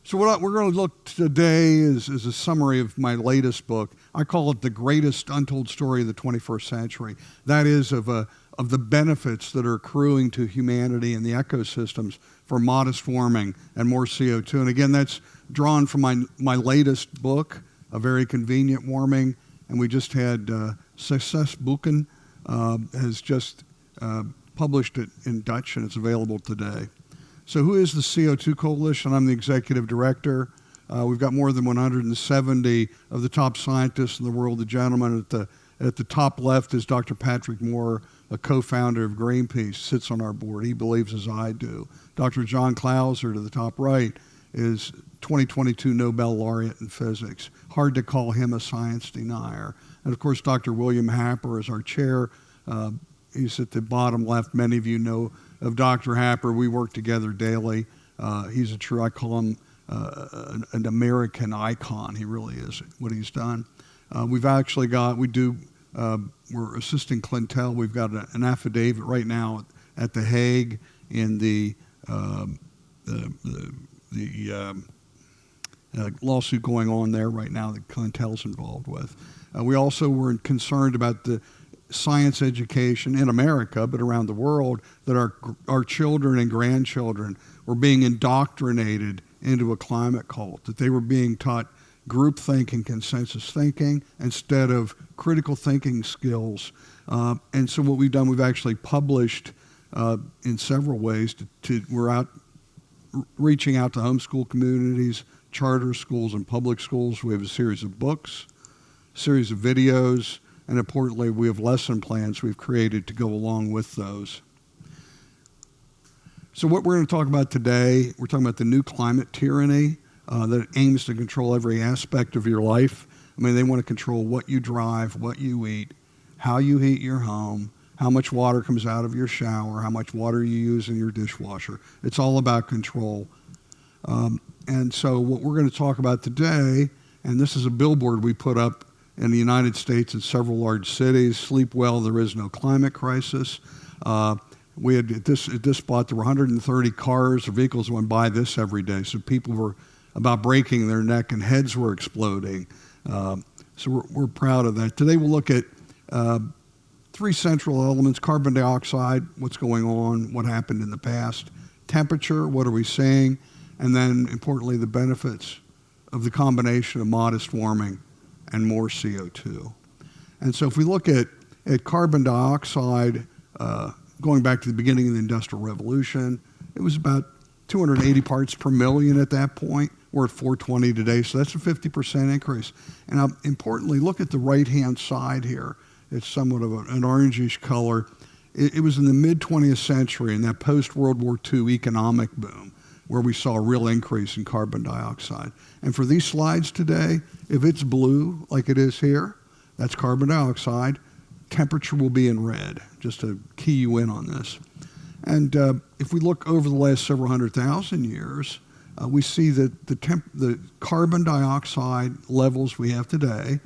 So what we're going to look today is a summary of my latest book. I call it The Greatest Untold Story of the 21st Century. That is of the benefits that are accruing to humanity and the ecosystems for modest warming and more CO2. And again, that's drawn from my latest book, A Very Convenient Warming. And we just had Success Boeken has just published it in Dutch, and it's available today. So who is the CO2 Coalition? I'm the executive director. We've got more than 170 of the top scientists in the world. The gentleman at the top left is Dr. Patrick Moore, a co-founder of Greenpeace, sits on our board. He believes as I do. Dr. John Clauser to the top right is 2022 Nobel laureate in physics. Hard to call him a science denier. And of course, Dr. William Happer is our chair. He's at the bottom left. Many of you know of Dr. Happer. We work together daily. He's a true, I call him an American icon. He really is, what he's done. We've actually got, we're assisting Clintel. We've got an affidavit right now at The Hague in the lawsuit going on there right now that Clintel's involved with. We also were concerned about the science education in America, but around the world, that our children and grandchildren were being indoctrinated into a climate cult, that they were being taught groupthink and consensus thinking instead of critical thinking skills. And so what we've done, we've actually published in several ways. We're out reaching out to homeschool communities, charter schools, and public schools. We have a series of books, series of videos, and importantly, we have lesson plans we've created to go along with those. So what we're going to talk about today, we're talking about the new climate tyranny that aims to control every aspect of your life. I mean, they want to control what you drive, what you eat, how you heat your home, how much water comes out of your shower, how much water you use in your dishwasher. It's all about control. And so what we're going to talk about today, and this is a billboard we put up in the United States in several large cities: sleep well, there is no climate crisis. We had at this spot, there were 130 cars or vehicles that went by this every day. So people were about breaking their neck and heads were exploding. So we're proud of that. Today we'll look at three central elements: carbon dioxide, what's going on, what happened in the past; temperature, what are we seeing; and then importantly, the benefits of the combination of modest warming and more CO2. And so if we look at carbon dioxide, going back to the beginning of the Industrial Revolution, it was about 280 parts per million at that point. We're at 420 today, so that's a 50% increase. And importantly, look at the right-hand side here. It's somewhat of an orangish color. It was in the mid-20th century, in that post-World War II economic boom, where we saw a real increase in carbon dioxide. And for these slides today, if it's blue, like it is here, that's carbon dioxide. Temperature will be in red, just to key you in on this. And if we look over the last several 100,000 years, we see that the carbon dioxide levels we have today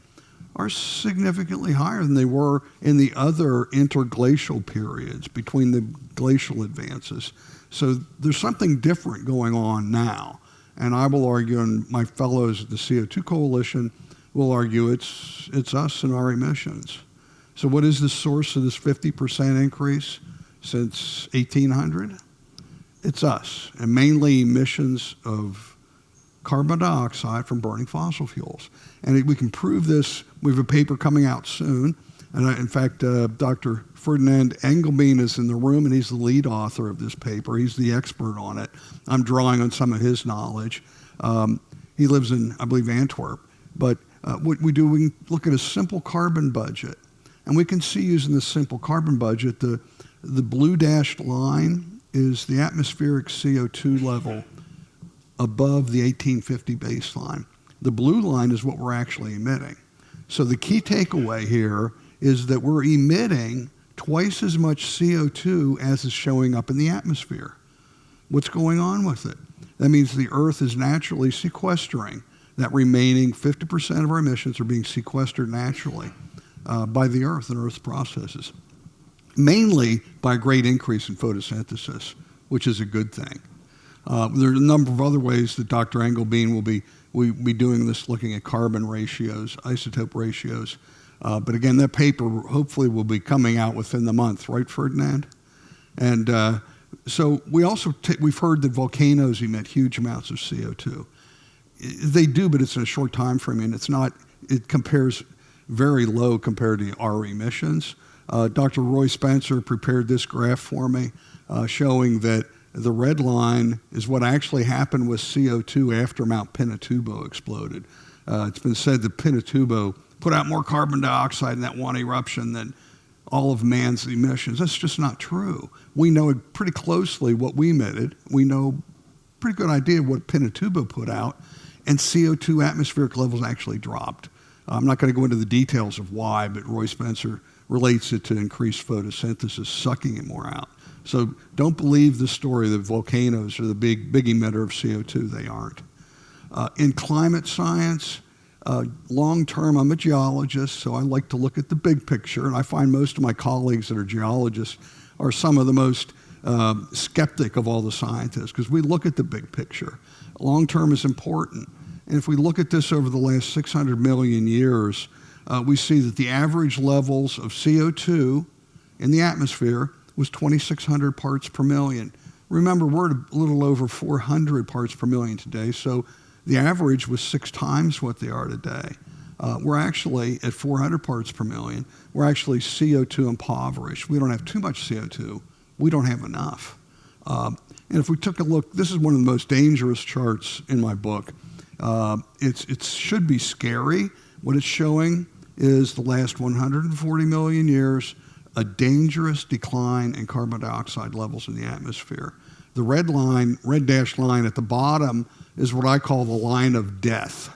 are significantly higher than they were in the other interglacial periods between the glacial advances. So there's something different going on now. And I will argue, and my fellows at the CO2 Coalition will argue, it's us and our emissions. So what is the source of this 50% increase since 1800? It's us, and mainly emissions of carbon dioxide from burning fossil fuels. And we can prove this. We have a paper coming out soon. And in fact, Dr. Ferdinand Engelbein is in the room, and he's the lead author of this paper. He's the expert on it. I'm drawing on some of his knowledge. He lives in, I believe, Antwerp. But what we do, we can look at a simple carbon budget. And we can see, using this simple carbon budget, the blue dashed line is the atmospheric CO2 level above the 1850 baseline. The blue line is what we're actually emitting. So the key takeaway here is that we're emitting twice as much CO2 as is showing up in the atmosphere. What's going on with it? That means the Earth is naturally sequestering. That remaining 50% of our emissions are being sequestered naturally by the Earth and Earth's processes, mainly by a great increase in photosynthesis, which is a good thing. There are a number of other ways that Dr. Engelbein will be doing this, looking at carbon ratios, isotope ratios. But again, that paper hopefully will be coming out within the month, right, Ferdinand? And so we've heard that volcanoes emit huge amounts of CO2. They do, but it's in a short time frame, and it compares very low compared to our emissions. Dr. Roy Spencer prepared this graph for me, showing that the red line is what actually happened with CO2 after Mount Pinatubo exploded. It's been said that Pinatubo put out more carbon dioxide in that one eruption than all of man's emissions. That's just not true. We know pretty closely what we emitted. We know a pretty good idea of what Pinatubo put out, and CO2 atmospheric levels actually dropped. I'm not going to go into the details of why, but Roy Spencer relates it to increased photosynthesis, sucking it more out. So don't believe the story that volcanoes are the big emitter of CO2. They aren't. In climate science, long term, I'm a geologist, so I like to look at the big picture, and I find most of my colleagues that are geologists are some of the most skeptic of all the scientists, because we look at the big picture. Long term is important. And if we look at this over the last 600 million years, we see that the average levels of CO2 in the atmosphere was 2,600 parts per million. Remember, we're at a little over 400 parts per million today, so the average was 6 times what they are today. We're actually at 400 parts per million. We're actually CO2 impoverished. We don't have too much CO2. We don't have enough. And if we took a look, this is one of the most dangerous charts in my book. It should be scary. What it's showing is the last 140 million years, a dangerous decline in carbon dioxide levels in the atmosphere. The red dashed line at the bottom is what I call the line of death.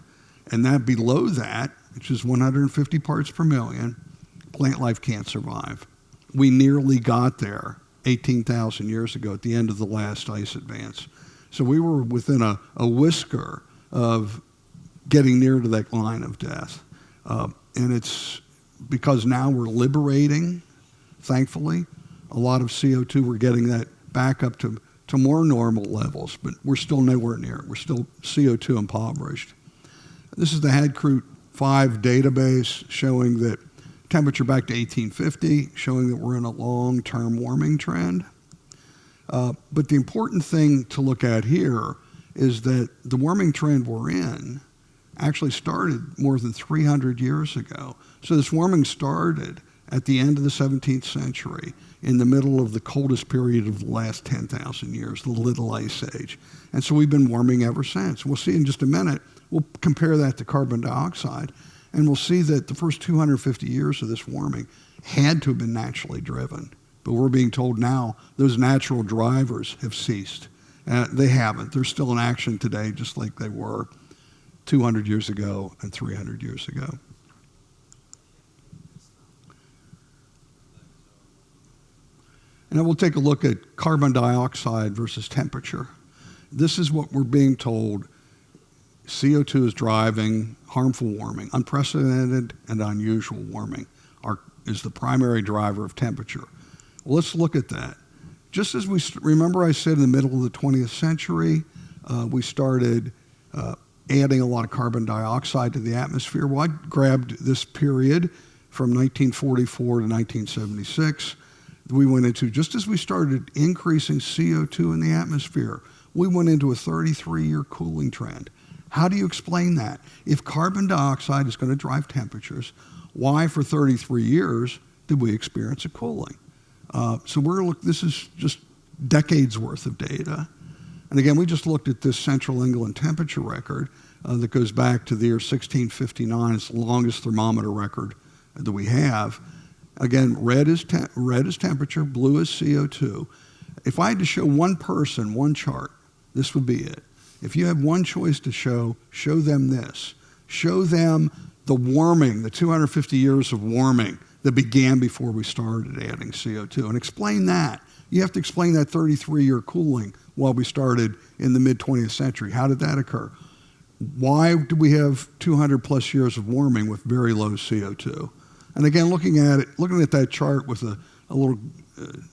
And that below that, which is 150 parts per million, plant life can't survive. We nearly got there 18,000 years ago at the end of the last ice advance. So we were within a whisker of getting near to that line of death. And it's because now we're liberating, thankfully, a lot of CO2. We're getting that back up to more normal levels, but we're still nowhere near it. We're still CO2 impoverished. This is the Hadcroot 5 database showing that temperature back to 1850, showing that we're in a long-term warming trend. But the important thing to look at here is that the warming trend we're in actually started more than 300 years ago. So this warming started at the end of the 17th century, in the middle of the coldest period of the last 10,000 years, the Little Ice Age. And so we've been warming ever since. We'll see in just a minute, we'll compare that to carbon dioxide, and we'll see that the first 250 years of this warming had to have been naturally driven. But we're being told now those natural drivers have ceased. They haven't. They're still in action today, just like they were 200 years ago and 300 years ago. And then we'll take a look at carbon dioxide versus temperature. This is what we're being told. CO2 is driving harmful warming. Unprecedented and unusual warming is the primary driver of temperature. Well, let's look at that. Just as remember I said in the middle of the 20th century, we started adding a lot of carbon dioxide to the atmosphere. Well, I grabbed this period from 1944 to 1976. We went into, just as we started increasing CO2 in the atmosphere, we went into a 33-year cooling trend. How do you explain that? If carbon dioxide is going to drive temperatures, why for 33 years did we experience a cooling? So this is just decades worth of data. And again, we just looked at this Central England temperature record that goes back to the year 1659. It's the longest thermometer record that we have. Again, red is temperature, blue is CO2. If I had to show one person, one chart, this would be it. If you have one choice to show them this. Show them the warming, the 250 years of warming that began before we started adding CO2, and explain that. You have to explain that 33-year cooling while we started in the mid-20th century. How did that occur? Why do we have 200 plus years of warming with very low CO2? And again, looking at that chart with a little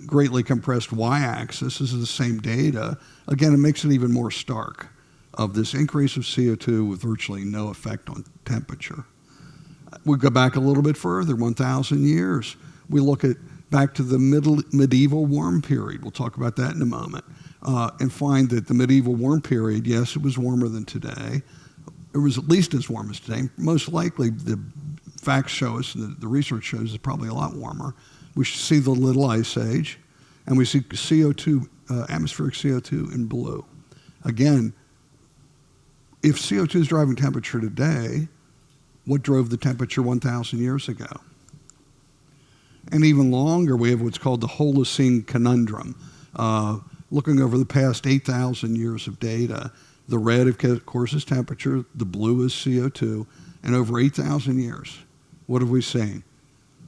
greatly compressed y-axis. This is the same data. Again, it makes it even more stark of this increase of CO2 with virtually no effect on temperature. We go back a little bit further, 1,000 years. We look at back to the medieval warm period. We'll talk about that in a moment. And find that the medieval warm period, yes, it was warmer than today. It was at least as warm as today. Most likely, the facts show us, the research shows it's probably a lot warmer. We see the Little Ice Age, and we see CO2, atmospheric CO2 in blue. Again, if CO2 is driving temperature today, what drove the temperature 1,000 years ago? And even longer, we have what's called the Holocene conundrum. Looking over the past 8,000 years of data, the red, of course, is temperature, the blue is CO2, and over 8,000 years, what have we seen?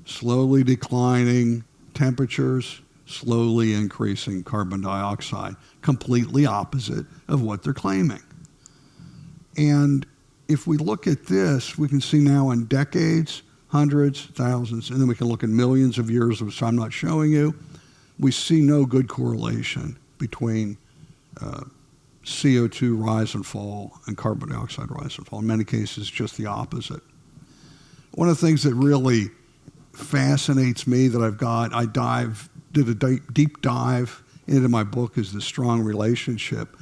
Slowly declining temperatures, slowly increasing carbon dioxide, completely opposite of what they're claiming. And if we look at this, we can see now in decades, hundreds, thousands, and then we can look at millions of years, which I'm not showing you. We see no good correlation between CO2 rise and fall and carbon dioxide rise and fall. In many cases, just the opposite. One of the things that really fascinates me that I did a deep dive into my book is the strong relationship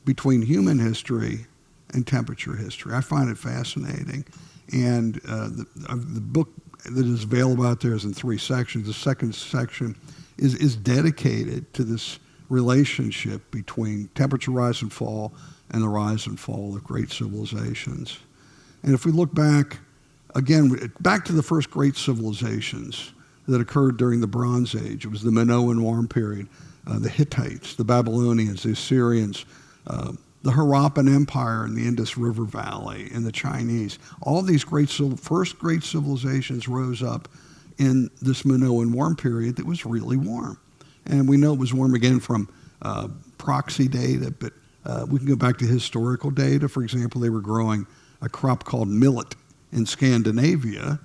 between human history and temperature history. I find it fascinating. And the book that is available out there is in 3 sections. The second section is dedicated to this relationship between temperature rise and fall and the rise and fall of great civilizations. And if we look back, again, back to the first great civilizations that occurred during the Bronze Age, it was the Minoan warm period, the Hittites, the Babylonians, the Assyrians, the Harappan Empire in the Indus River Valley, and the Chinese. All these first great civilizations rose up in this Minoan warm period that was really warm. And we know it was warm again from proxy data, but we can go back to historical data. For example, they were growing a crop called millet in Scandinavia.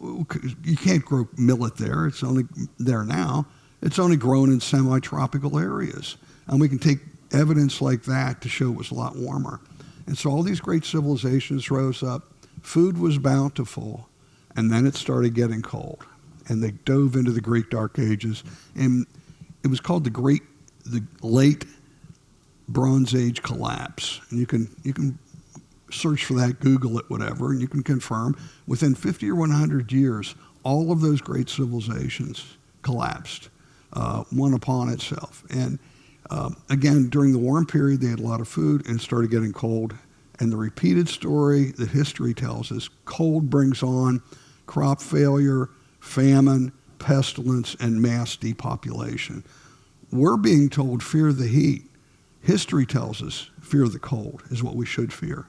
You can't grow millet there. It's only there now. It's only grown in semi-tropical areas. And we can take evidence like that to show it was a lot warmer. And so all these great civilizations rose up. Food was bountiful, and then it started getting cold. And they dove into the Greek Dark Ages, and it was called the Late Bronze Age Collapse. And you can search for that, Google it, whatever, and you can confirm within 50 or 100 years, all of those great civilizations collapsed, one upon itself. And again, during the warm period, they had a lot of food and it started getting cold. And the repeated story that history tells us, cold brings on crop failure, famine, pestilence, and mass depopulation. We're being told fear the heat. History tells us fear the cold is what we should fear.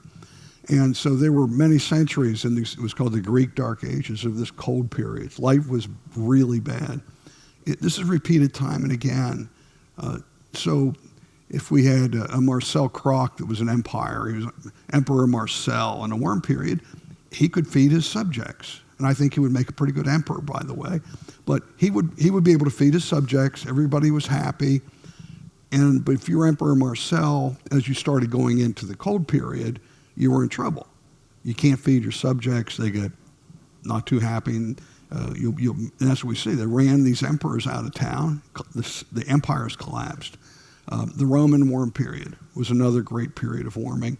And so there were many centuries, and it was called the Greek Dark Ages, of this cold period. Life was really bad. This is repeated time and again. So if we had a Marcel Croc that was an empire, he was Emperor Marcel in a warm period, he could feed his subjects. And I think he would make a pretty good emperor, by the way. But he would be able to feed his subjects. Everybody was happy. But if you were Emperor Marcel, as you started going into the cold period, you were in trouble. You can't feed your subjects. They get not too happy. And that's what we see. They ran these emperors out of town. The empires collapsed. The Roman warm period was another great period of warming.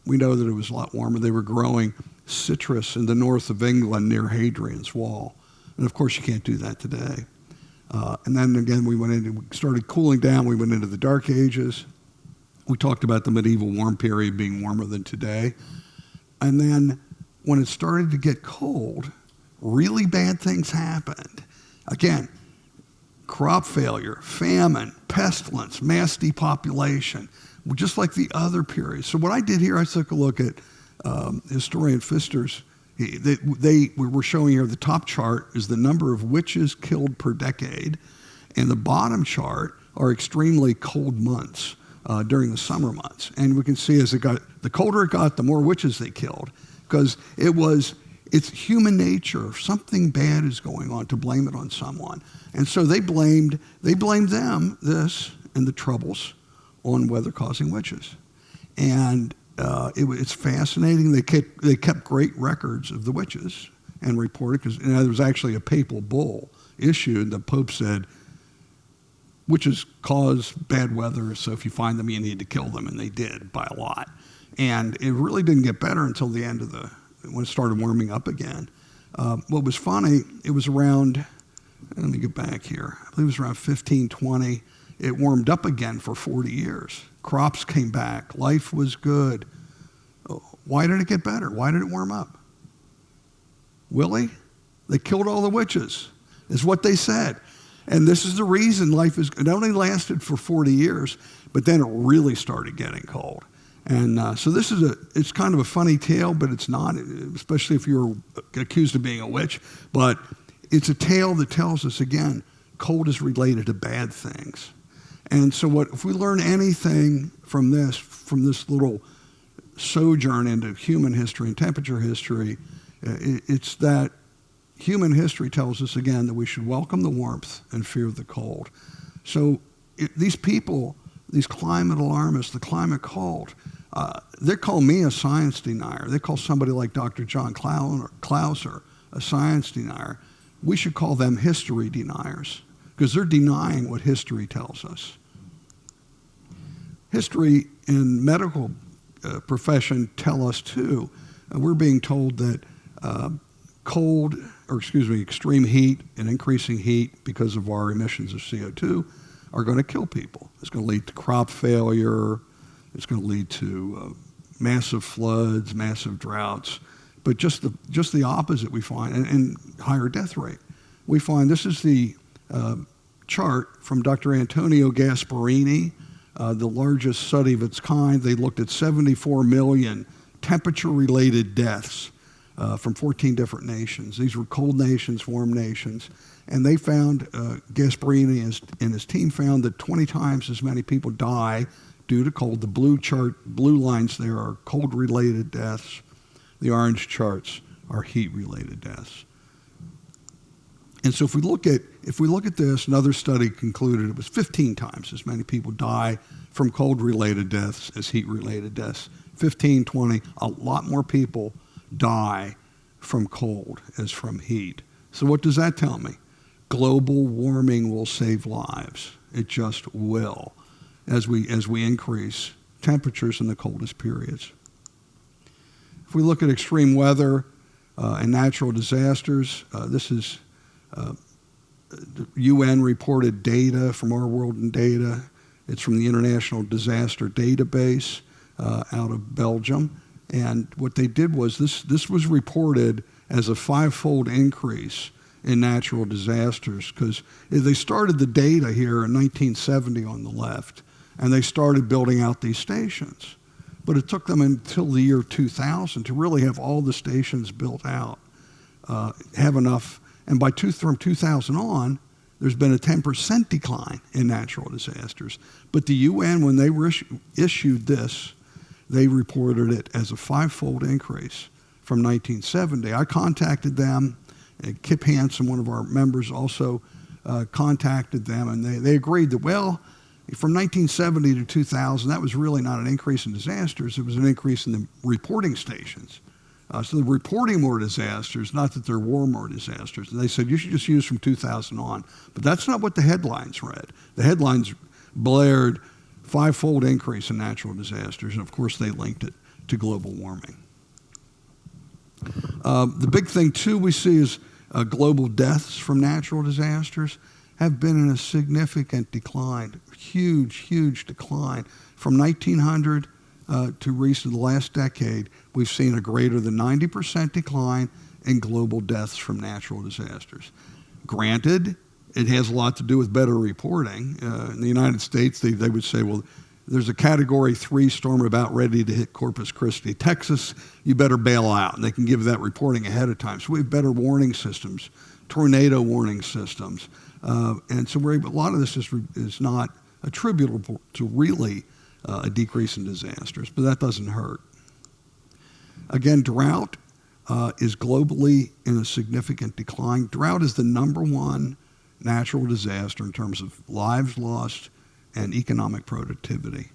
We know that it was a lot warmer. They were growing citrus in the north of England near Hadrian's Wall. And of course, you can't do that today. And then again, we started cooling down. We went into the Dark Ages. We talked about the medieval warm period being warmer than today. And then when it started to get cold, really bad things happened. Again, crop failure, famine, pestilence, mass depopulation, just like the other periods. So what I did here, I took a look at historian Pfister's. We were showing here the top chart is the number of witches killed per decade, and the bottom chart are extremely cold months during the summer months. And we can see as the colder it got, the more witches they killed, because it was it's human nature. If something bad is going on, to blame it on someone. And so they blamed them, this, and the troubles on weather-causing witches. And it's fascinating. They kept great records of the witches and reported, because there was actually a papal bull issued. The Pope said, witches cause bad weather, so if you find them, you need to kill them, and they did by a lot. And it really didn't get better until the end of when it started warming up again. What was funny, it was around, let me get back here, I believe it was around 1520, it warmed up again for 40 years. Crops came back, life was good. Why did it get better? Why did it warm up? Willie, they killed all the witches, is what they said. And this is the reason life it only lasted for 40 years, but then it really started getting cold. And so it's kind of a funny tale, but it's not, especially if you're accused of being a witch. But it's a tale that tells us, again, cold is related to bad things. And so if we learn anything from this little sojourn into human history and temperature history, it's that human history tells us, again, that we should welcome the warmth and fear the cold. So these people, these climate alarmists, the climate cult, they call me a science denier. They call somebody like Dr. John Clauser a science denier. We should call them history deniers, because they're denying what history tells us. History and medical profession tell us too. We're being told that extreme heat and increasing heat because of our emissions of CO2 are going to kill people. It's going to lead to crop failure. It's going to lead to massive floods, massive droughts. But just the opposite we find, and higher death rate. We find, this is the chart from Dr. Antonio Gasparini, the largest study of its kind. They looked at 74 million temperature-related deaths from 14 different nations. These were cold nations, warm nations. And they found, Gasparini and his team found that 20 times as many people die due to cold. The blue lines there are cold-related deaths. The orange charts are heat-related deaths. And so if we look at this, another study concluded it was 15 times as many people die from cold-related deaths as heat-related deaths. 15, 20, a lot more people die from cold as from heat. So what does that tell me? Global warming will save lives. It just will, as we increase temperatures in the coldest periods. If we look at extreme weather and natural disasters, this is UN reported data from Our World in Data. It's from the International Disaster Database out of Belgium. And what they did was this was reported as a 5-fold increase in natural disasters, because they started the data here in 1970 on the left, and they started building out these stations. But it took them until the year 2000 to really have all the stations built out, have enough. And from 2000 on, there's been a 10% decline in natural disasters. But the UN, when they issued this, they reported it as a 5-fold increase from 1970. I contacted them. Kip Hansen, one of our members, also contacted them, and they agreed that, well, from 1970 to 2000, that was really not an increase in disasters. It was an increase in the reporting stations. So they're reporting more disasters, not that there were more disasters. And they said, you should just use from 2000 on. But that's not what the headlines read. The headlines blared 5-fold increase in natural disasters, and of course they linked it to global warming. The big thing too we see is global deaths from natural disasters have been in a significant decline, huge decline. From 1900 to recent, the last decade, we've seen a greater than 90% decline in global deaths from natural disasters. Granted, it has a lot to do with better reporting. In the United States, they would say, well, there's a Category 3 storm about ready to hit Corpus Christi, Texas. You better bail out. And they can give that reporting ahead of time. So we have better warning systems, tornado warning systems. And so a lot of this is not attributable to really a decrease in disasters, but that doesn't hurt. Again, drought. is globally in a significant decline. Drought is the number one natural disaster in terms of lives lost and economic productivity.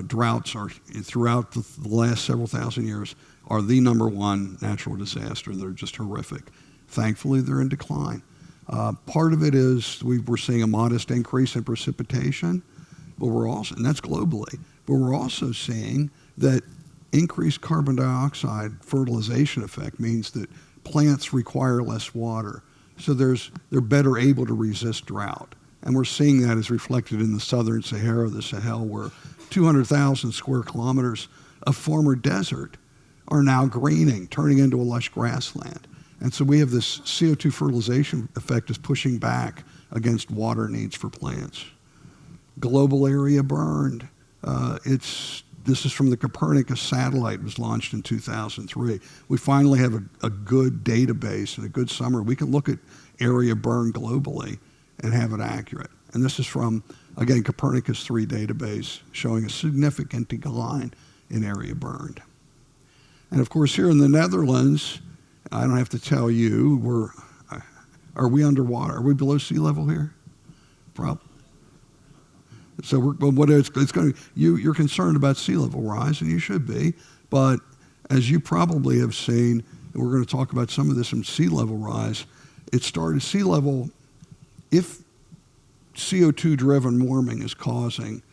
Droughts are, throughout the last several thousand years, are the number one natural disaster. They're just horrific. Thankfully, they're in decline. Part of it is we're seeing a modest increase in precipitation, but we're also, and that's globally, but we're also seeing that increased carbon dioxide fertilization effect means that plants require less water. So they're better able to resist drought. And we're seeing that as reflected in the southern Sahara, the Sahel, where 200,000 square kilometers of former desert are now greening, turning into a lush grassland. And so we have this CO2 fertilization effect is pushing back against water needs for plants. Global area burned. This is from the Copernicus satellite. It was launched in 2003. We finally have a good database and a good summary. We can look at area burned globally and have it accurate. And this is from, again, Copernicus 3 database showing a significant decline in area burned. And of course, here in the Netherlands, I don't have to tell you, are we underwater? Are we below sea level here? Probably. So you're concerned about sea level rise, and you should be. But as you probably have seen, and we're going to talk about some of this in sea level rise, it started sea level. If CO2-driven warming is causing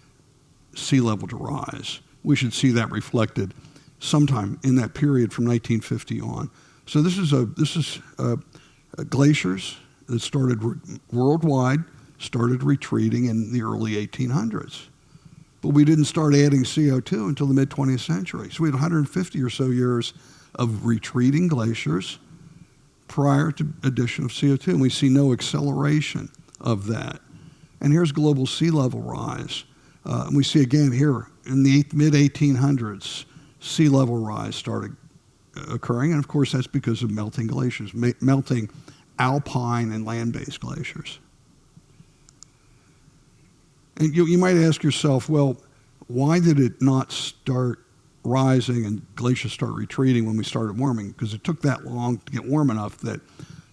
sea level to rise, we should see that reflected sometime in that period from 1950 on. So this is glaciers that started worldwide, started retreating in the early 1800s. But we didn't start adding CO2 until the mid-20th century. So we had 150 or so years of retreating glaciers prior to addition of CO2, and we see no acceleration of that. And here's global sea level rise. And we see again here in the mid-1800s, sea level rise started occurring, and of course that's because of melting glaciers, melting alpine and land-based glaciers. And you might ask yourself, well, why did it not start rising and glaciers start retreating when we started warming? Because it took that long to get warm enough that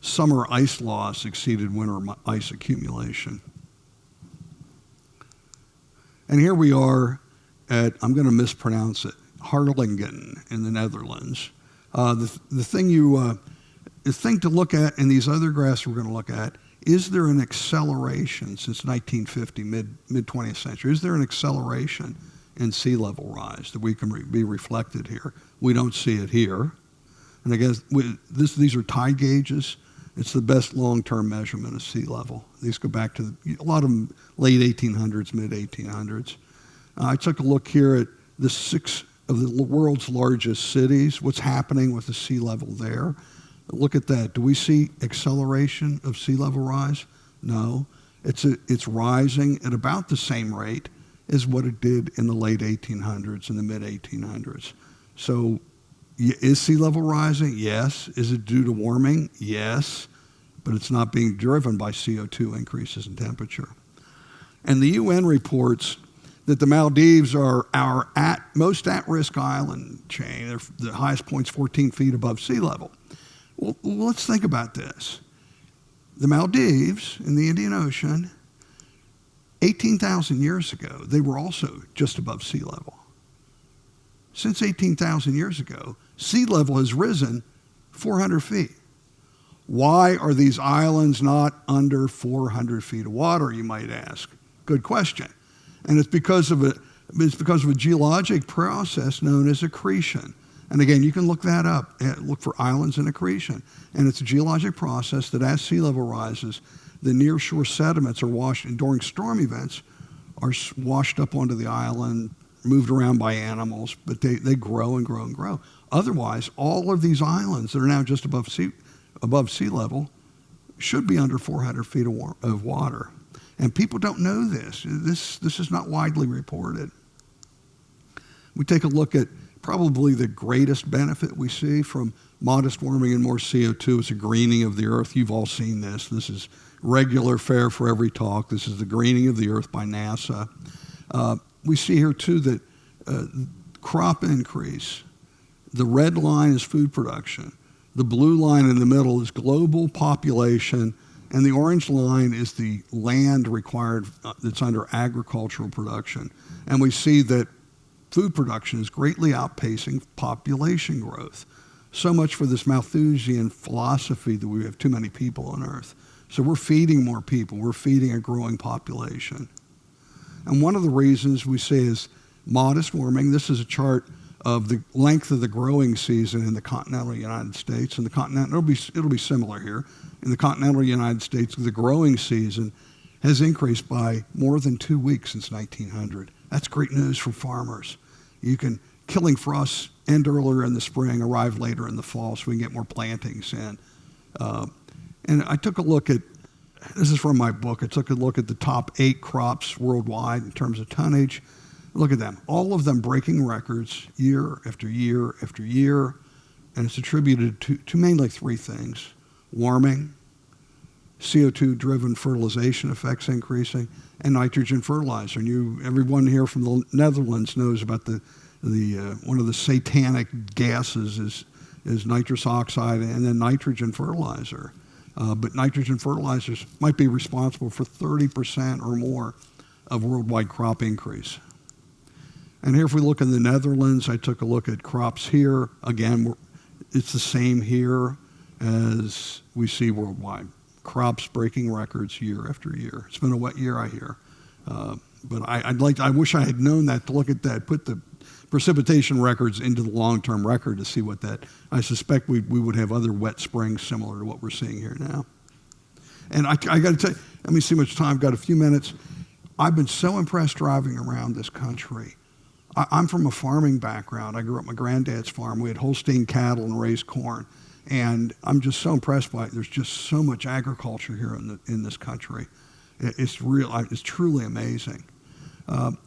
summer ice loss exceeded winter ice accumulation. And here we are at, I'm going to mispronounce it, Harlingen in the Netherlands. The thing to look at in these other graphs we're going to look at, is there an acceleration since 1950, mid-20th century? Is there an acceleration in sea level rise that we can be reflected here? We don't see it here. And I guess these are tide gauges. It's the best long-term measurement of sea level. These go back to a lot of them late 1800s, mid-1800s. I took a look here at the 6 of the world's largest cities, what's happening with the sea level there. Look at that. Do we see acceleration of sea level rise? No. It's rising at about the same rate as what it did in the late 1800s and the mid-1800s. So is sea level rising? Yes. Is it due to warming? Yes. But it's not being driven by CO2 increases in temperature. And the UN reports that the Maldives are our most at-risk island chain. The highest point's 14 feet above sea level. Well, let's think about this. The Maldives in the Indian Ocean, 18,000 years ago, they were also just above sea level. Since 18,000 years ago, sea level has risen 400 feet. Why are these islands not under 400 feet of water, you might ask? Good question. And it's because of a geologic process known as accretion. And again, you can look that up, look for islands and accretion. And it's a geologic process that as sea level rises, the nearshore sediments are washed, and during storm events, are washed up onto the island, moved around by animals, but they grow and grow and grow. Otherwise, all of these islands that are now just above sea level should be under 400 feet of water. And people don't know this. This is not widely reported. We take a look at probably the greatest benefit we see from modest warming and more CO2 is a greening of the earth. You've all seen this. This is regular fare for every talk. This is the greening of the earth by NASA. We see here too that crop increase, the red line is food production. The blue line in the middle is global population, and the orange line is the land required that's under agricultural production. And we see that food production is greatly outpacing population growth. So much for this Malthusian philosophy that we have too many people on Earth. So we're feeding more people. We're feeding a growing population. And one of the reasons we say is modest warming. This is a chart of the length of the growing season in the continental United States. In the continental, it'll be similar here. In the continental United States, the growing season has increased by more than 2 weeks since 1900. That's great news for farmers. Killing frosts end earlier in the spring, arrive later in the fall, so we can get more plantings in. And I took a look at, this is from my book, I took a look at the top 8 crops worldwide in terms of tonnage. Look at them, all of them breaking records year after year after year, and it's attributed to mainly 3 things: warming, CO2-driven fertilization effects increasing, and nitrogen fertilizer. And everyone here from the Netherlands knows about the one of the satanic gases is nitrous oxide and then nitrogen fertilizer. But nitrogen fertilizers might be responsible for 30% or more of worldwide crop increase. And here, if we look in the Netherlands, I took a look at crops here. Again, it's the same here as we see worldwide. Crops breaking records year after year. It's been a wet year, I hear. But I wish I had known that, to look at that, put the precipitation records into the long-term record to see what that, I suspect we would have other wet springs similar to what we're seeing here now. And I got to tell you, let me see how much time, I've got a few minutes. I've been so impressed driving around this country. I'm from a farming background. I grew up on my granddad's farm. We had Holstein cattle and raised corn. And I'm just so impressed by it. There's just so much agriculture here in this country. It's truly amazing.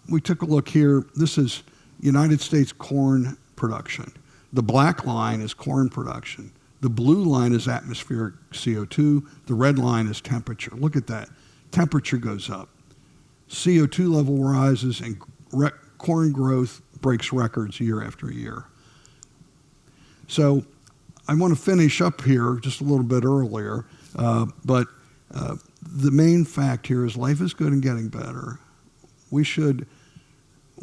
We took a look here. This is United States corn production. The black line is corn production. The blue line is atmospheric CO2. The red line is temperature. Look at that. Temperature goes up. CO2 level rises, and corn growth breaks records year after year. So I want to finish up here just a little bit earlier, but the main fact here is life is good and getting better. We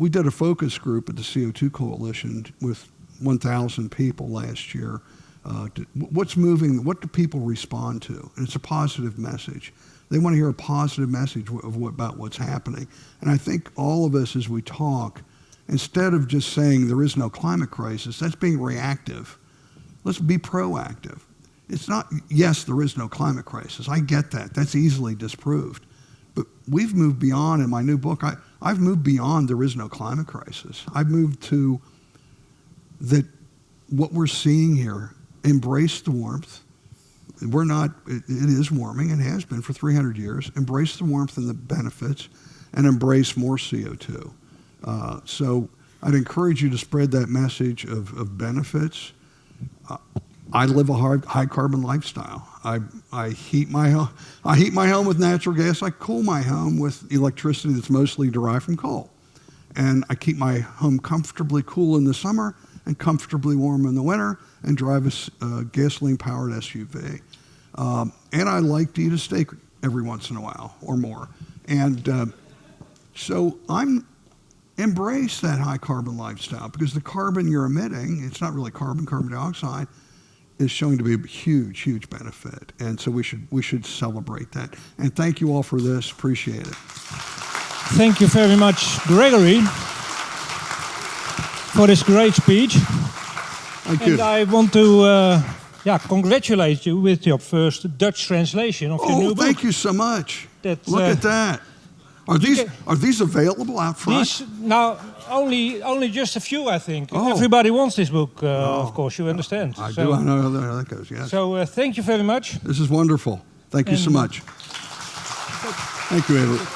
did a focus group at the CO2 Coalition with 1,000 people last year. What's moving? What do people respond to? And it's a positive message. They want to hear a positive message about what's happening. And I think all of us, as we talk, instead of just saying there is no climate crisis, that's being reactive. Let's be proactive. It's not, yes, there is no climate crisis. I get that. That's easily disproved. But we've moved beyond, in my new book, I've moved beyond there is no climate crisis. I've moved to that what we're seeing here, embrace the warmth. It is warming and has been for 300 years. Embrace the warmth and the benefits, and embrace more CO2. So I'd encourage you to spread that message of benefits. I live a high carbon lifestyle. I heat my home with natural gas. I cool my home with electricity that's mostly derived from coal. And I keep my home comfortably cool in the summer and comfortably warm in the winter, and drive a gasoline-powered SUV. And I like to eat a steak every once in a while or more. And so embrace that high carbon lifestyle, because the carbon you're emitting, it's not really carbon dioxide, is showing to be a huge, huge benefit. And so we should celebrate that. And thank you all for this. Appreciate it. Thank you very much, Gregory, for this great speech. Thank you. And I want to congratulate you with your first Dutch translation of your new book. Oh, thank you so much. Look at that. Are these available out front? Now, only just a few, I think. Oh. Everybody wants this book, of course, you understand. I do. I know how that goes, yes. So thank you very much. This is wonderful. Thank you so much. Thank you, Edward.